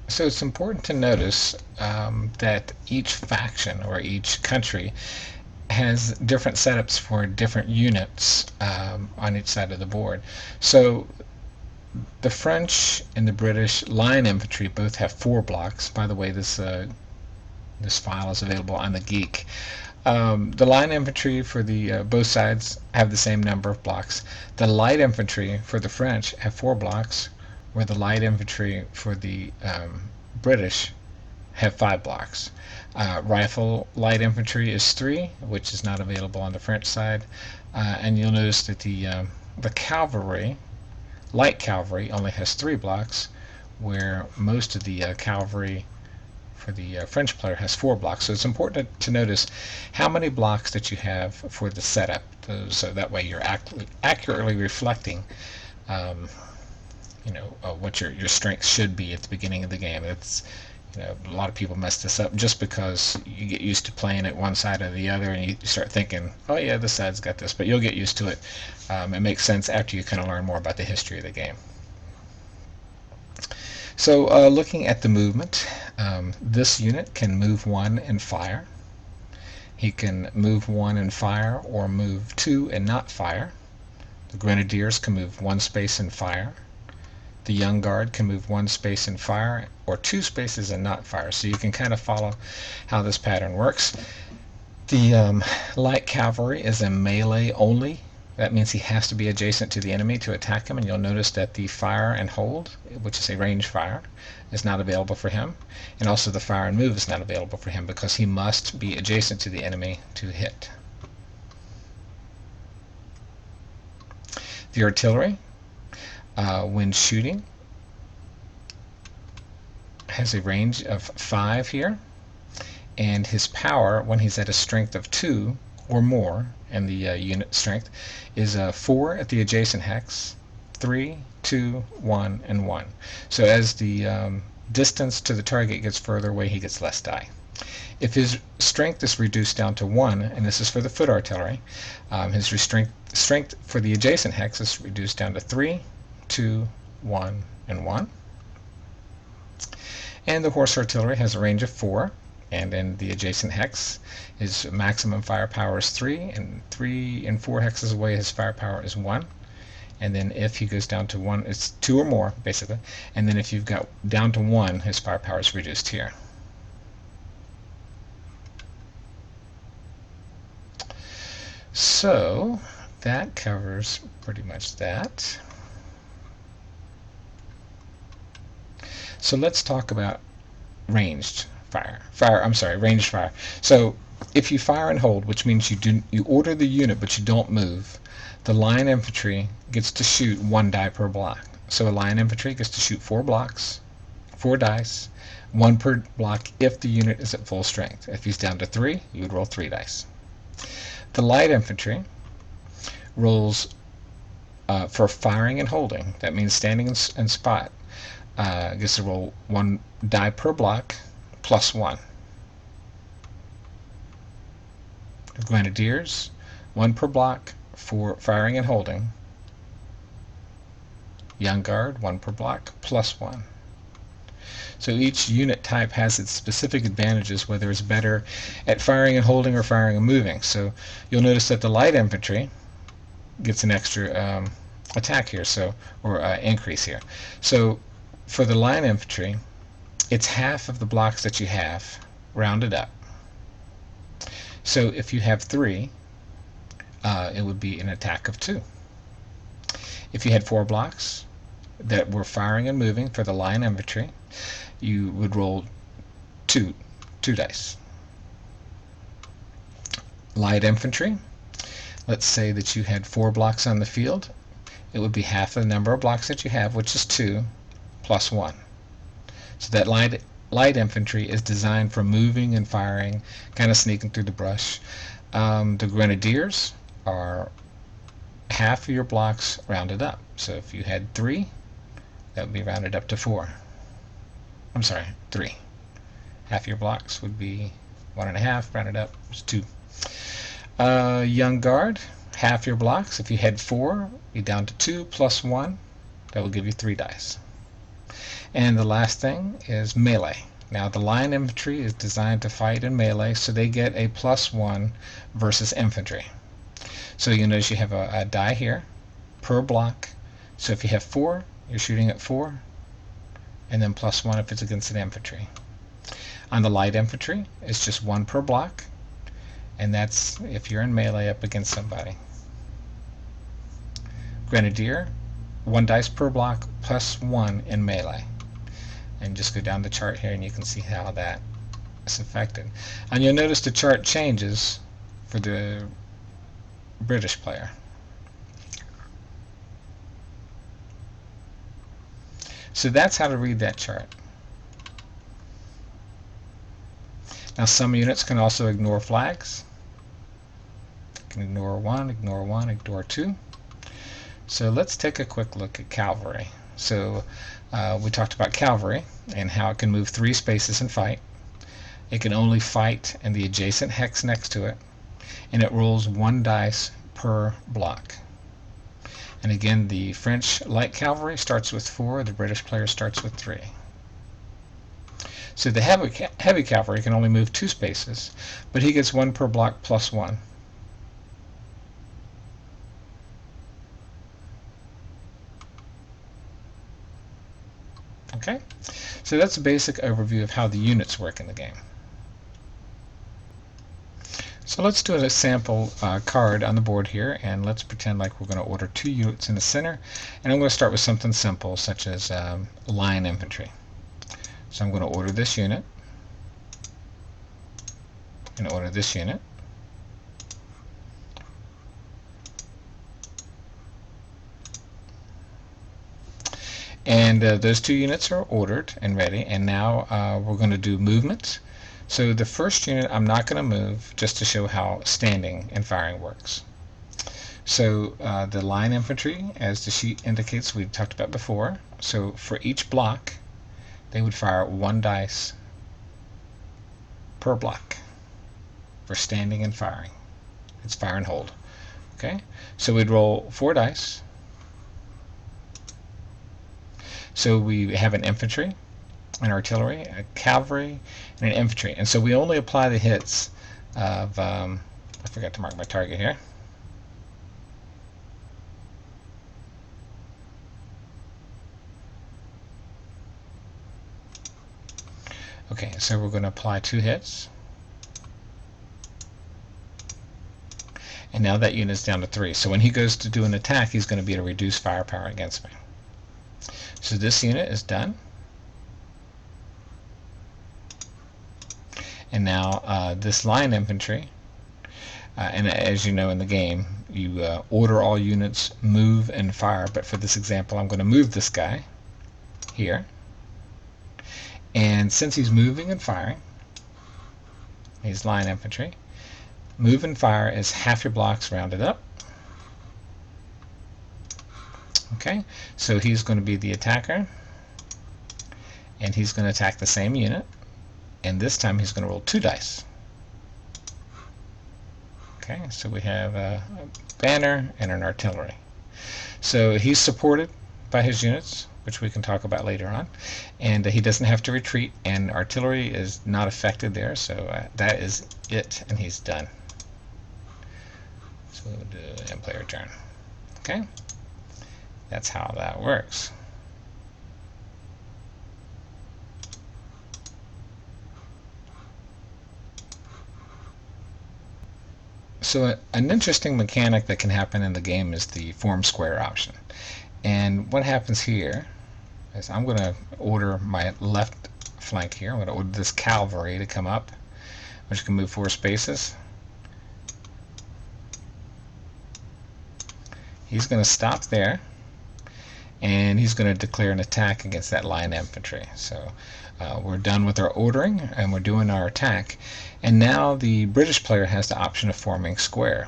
So it's important to notice that each faction or each country has different setups for different units on each side of the board. So the French and the British line infantry both have 4 blocks. By the way, this file is available on the Geek. The line infantry for the both sides have the same number of blocks. The light infantry for the French have 4 blocks, where the light infantry for the British have 5 blocks. Rifle light infantry is 3, which is not available on the French side, and you'll notice that the cavalry, light cavalry, only has 3 blocks, where most of the cavalry for the French player has 4 blocks. So it's important to notice how many blocks that you have for the setup, so that way you're accurately reflecting, what your strength should be at the beginning of the game. It's a lot of people mess this up just because you get used to playing it one side or the other, and you start thinking, oh yeah, this side's got this, but you'll get used to it. It makes sense after you kind of learn more about the history of the game. So looking at the movement, this unit can move 1 and fire. He can move 1 and fire, or move 2 and not fire. The Grenadiers can move 1 space and fire. The Young Guard can move 1 space and fire, or 2 spaces and not fire. So you can kind of follow how this pattern works. The Light Cavalry is a melee only. That means he has to be adjacent to the enemy to attack him, and you'll notice that the fire and hold, which is a range fire, is not available for him, and also the fire and move is not available for him because he must be adjacent to the enemy to hit. The artillery, when shooting, has a range of 5 here, and his power, when he's at a strength of 2 or more, and the unit strength is 4 at the adjacent hex, 3, 2, 1, and 1. So as the distance to the target gets further away, he gets less die. If his strength is reduced down to 1, and this is for the foot artillery, his strength for the adjacent hex is reduced down to 3, 2, 1, and 1. And the horse artillery has a range of 4, and in the adjacent hex his maximum firepower is 3, and 3 and 4 hexes away his firepower is 1. And then if he goes down to 1, it's 2 or more basically, and then if you've got down to 1, his firepower is reduced here. So that covers pretty much that. So let's talk about ranged ranged fire. So if you fire and hold, which means you order the unit but you don't move, the line infantry gets to shoot 1 die per block. So a line infantry gets to shoot 4 blocks, 4 dice, 1 per block if the unit is at full strength. If he's down to 3, you would roll 3 dice. The light infantry rolls for firing and holding. That means standing in spot. Gets to roll 1 die per block plus 1. The Grenadiers, 1 per block for firing and holding. Young Guard, 1 per block plus 1. So each unit type has its specific advantages, whether it's better at firing and holding or firing and moving. So you'll notice that the light infantry gets an extra attack here, or increase here. So for the line infantry, it's half of the blocks that you have rounded up. So if you have 3, it would be an attack of 2. If you had 4 blocks that were firing and moving for the line infantry, you would roll 2 dice. Light infantry, let's say that you had 4 blocks on the field, it would be half the number of blocks that you have, which is 2 plus 1. So that light infantry is designed for moving and firing, kind of sneaking through the brush. The Grenadiers are half of your blocks rounded up. So if you had 3, that would be rounded up to 4. I'm sorry, 3. Half your blocks would be 1.5, rounded up is 2. Young Guard, half your blocks. If you had 4, you're down to 2 plus 1. That will give you 3 dice. And the last thing is melee. Now the line infantry is designed to fight in melee, so they get a +1 versus infantry. So you notice you have a die here per block. So if you have 4, you're shooting at 4, and then +1 if it's against an infantry. On the light infantry, it's just 1 per block, and that's if you're in melee up against somebody. Grenadier, 1 dice per block, +1 in melee. And just go down the chart here and you can see how that is affected. And you'll notice the chart changes for the British player. So that's how to read that chart. Now some units can also ignore flags. You can ignore 1, ignore 2. So let's take a quick look at cavalry. So we talked about cavalry and how it can move 3 spaces and fight. It can only fight in the adjacent hex next to it, and it rolls 1 dice per block. And again, the French light cavalry starts with 4, the British player starts with 3. So the heavy cavalry can only move 2 spaces, but he gets 1 per block +1. Okay, so that's a basic overview of how the units work in the game. So let's do a sample card on the board here, and let's pretend like we're going to order 2 units in the center, and I'm going to start with something simple such as line infantry. So I'm going to order this unit and order this unit. And those 2 units are ordered and ready, and now we're going to do movement. So the first unit I'm not going to move, just to show how standing and firing works. So the line infantry, as the sheet indicates, we talked about before. So for each block, they would fire 1 dice per block for standing and firing. It's fire and hold. Okay, so we'd roll 4 dice. So we have an infantry, an artillery, a cavalry, and an infantry. And so we only apply the hits of, I forgot to mark my target here. Okay, so we're going to apply 2 hits. And now that unit is down to 3. So when he goes to do an attack, he's going to be at a reduced firepower against me. So this unit is done. And now this line infantry, and as you know in the game, you order all units, move, and fire. But for this example, I'm going to move this guy here. And since he's moving and firing, he's line infantry. Move and fire is half your blocks rounded up. Okay, so he's going to be the attacker, and he's going to attack the same unit, and this time he's going to roll 2 dice. Okay, so we have a banner and an artillery. So he's supported by his units, which we can talk about later on, and he doesn't have to retreat, and artillery is not affected there, so that is it, and he's done. So we'll do end player turn. Okay, that's how that works. So an interesting mechanic that can happen in the game is the form square option. And what happens here is I'm going to order my left flank here. I'm going to order this cavalry to come up, which can move 4 spaces. He's going to stop there, and he's going to declare an attack against that line infantry. So we're done with our ordering, and we're doing our attack. And now the British player has the option of forming square.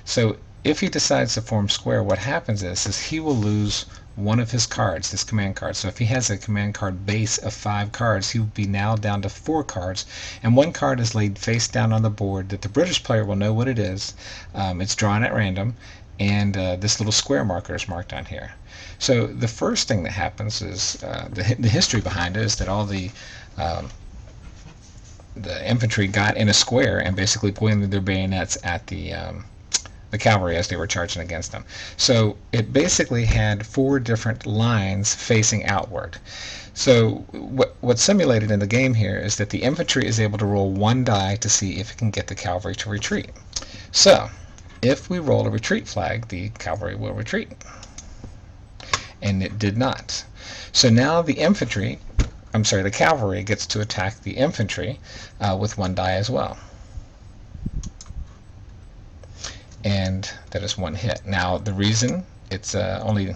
So if he decides to form square, what happens is he will lose one of his cards, his command card. So if he has a command card base of 5 cards, he will be now down to 4 cards, and 1 card is laid face down on the board that the British player will know what it is. It's drawn at random, and this little square marker is marked on here. So the first thing that happens is the history behind it is that all um, the infantry got in a square and basically pointed their bayonets at the cavalry as they were charging against them. So it basically had 4 different lines facing outward. So what's simulated in the game here is that the infantry is able to roll 1 die to see if it can get the cavalry to retreat. So if we roll a retreat flag, the cavalry will retreat. And it did not. So now the cavalry gets to attack the infantry with 1 die as well. And that is 1 hit. Now the reason it's only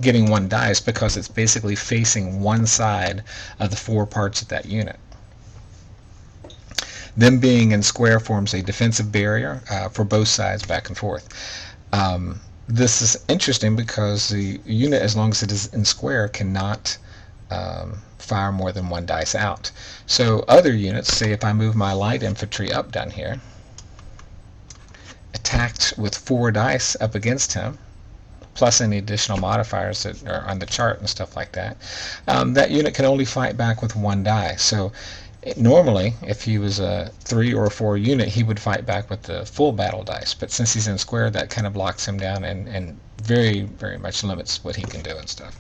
getting 1 die is because it's basically facing one side of the 4 parts of that unit. Them being in square forms a defensive barrier for both sides back and forth. This is interesting because the unit, as long as it is in square, cannot fire more than 1 dice out. So other units, say if I move my light infantry up down here, attacked with 4 dice up against him, plus any additional modifiers that are on the chart and stuff like that, that unit can only fight back with 1 die. So normally, if he was a 3 or 4 unit, he would fight back with the full battle dice. But since he's in square, that kind of blocks him down and very, very much limits what he can do and stuff.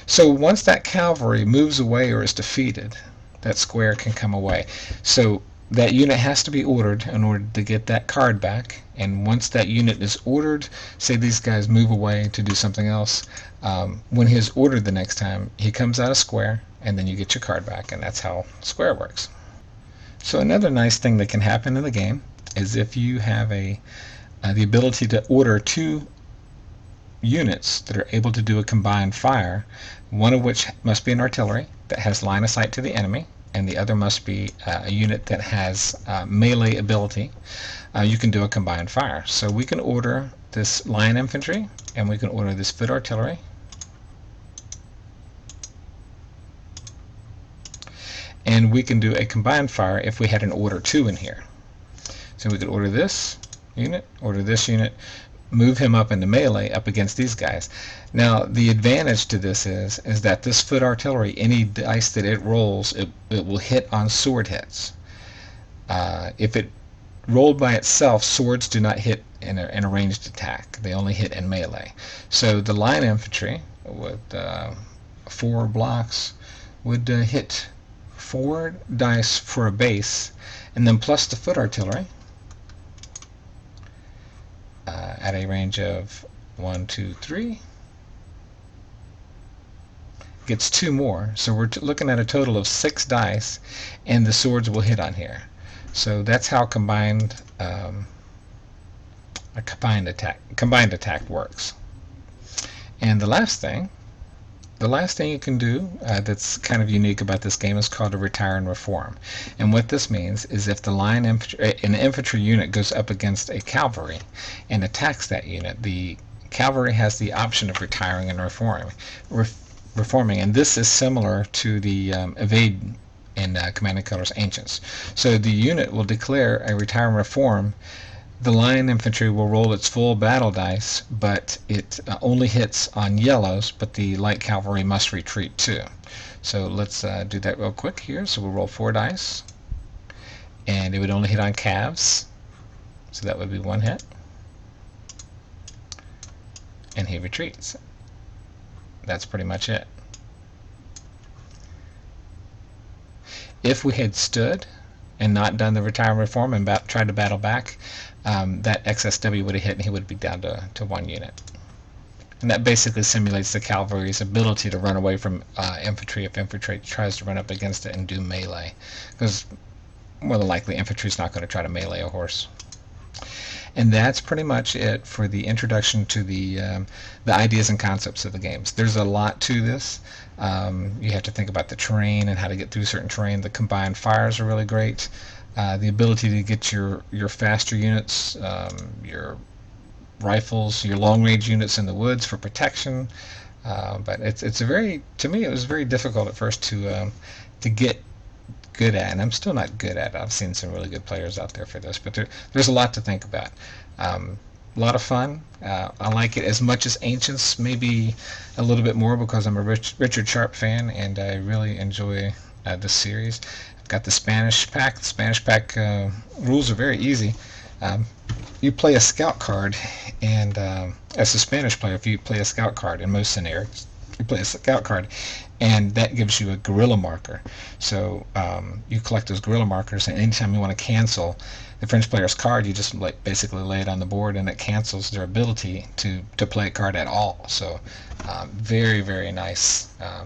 So once that cavalry moves away or is defeated, that square can come away. So that unit has to be ordered in order to get that card back. And once that unit is ordered, say these guys move away to do something else, when he's ordered the next time, he comes out of square, and then you get your card back, and that's how square works. So another nice thing that can happen in the game is if you have the ability to order 2 units that are able to do a combined fire, one of which must be an artillery that has line of sight to the enemy, and the other must be a unit that has melee ability, you can do a combined fire. So we can order this line infantry, and we can order this foot artillery, and we can do a combined fire if we had an order 2 in here. So we could order this unit, move him up into melee up against these guys. Now the advantage to this is that this foot artillery, any dice that it rolls, it will hit on sword hits. If it rolled by itself, swords do not hit in a ranged attack. They only hit in melee. So the line infantry with 4 blocks would hit 4 dice for a base, and then plus the foot artillery at a range of 1, 2, 3 gets 2 more. So we're looking at a total of 6 dice, and the swords will hit on here. So that's how combined attack works. And the last thing you can do that's kind of unique about this game is called a retire and reform. And what this means is if an infantry unit goes up against a cavalry and attacks that unit, the cavalry has the option of retiring and reforming. And this is similar to the evade in Command & Colors Ancients. So the unit will declare a retire and reform. The line infantry will roll its full battle dice, but it only hits on yellows, but the light cavalry must retreat too. So let's do that real quick here. So we'll roll 4 dice, and it would only hit on calves, so that would be 1 hit, and he retreats. That's pretty much it. If we had stood and not done the retire and reform and tried to battle back, that XSW would have hit and he would be down to 1 unit. And that basically simulates the cavalry's ability to run away from infantry if infantry tries to run up against it and do melee. Because more than likely infantry's not going to try to melee a horse. And that's pretty much it for the introduction to the ideas and concepts of the games. There's a lot to this. You have to think about the terrain and how to get through certain terrain. The combined fires are really great. The ability to get your faster units, your rifles, your long-range units in the woods for protection. But to me, it was very difficult at first to get good at, and I'm still not good at it. I've seen some really good players out there for this, but there's a lot to think about. A lot of fun. I like it as much as Ancients, maybe a little bit more because I'm a Richard Sharp fan, and I really enjoy this series. I've got the Spanish pack. The Spanish pack rules are very easy. Um, you play a scout card, and as a Spanish player, if you play a scout card in most scenarios, you play a scout card, and that gives you a guerrilla marker. So you collect those guerrilla markers, and anytime you want to cancel the French player's card, you just basically lay it on the board, and it cancels their ability to play a card at all. So very, very nice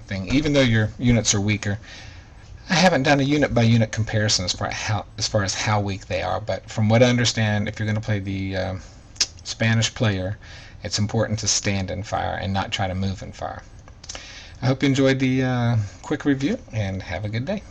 thing. Even though your units are weaker, I haven't done a unit by unit comparison as far as how weak they are, but from what I understand, if you're going to play the Spanish player, it's important to stand and fire and not try to move and fire. I hope you enjoyed the quick review, and have a good day.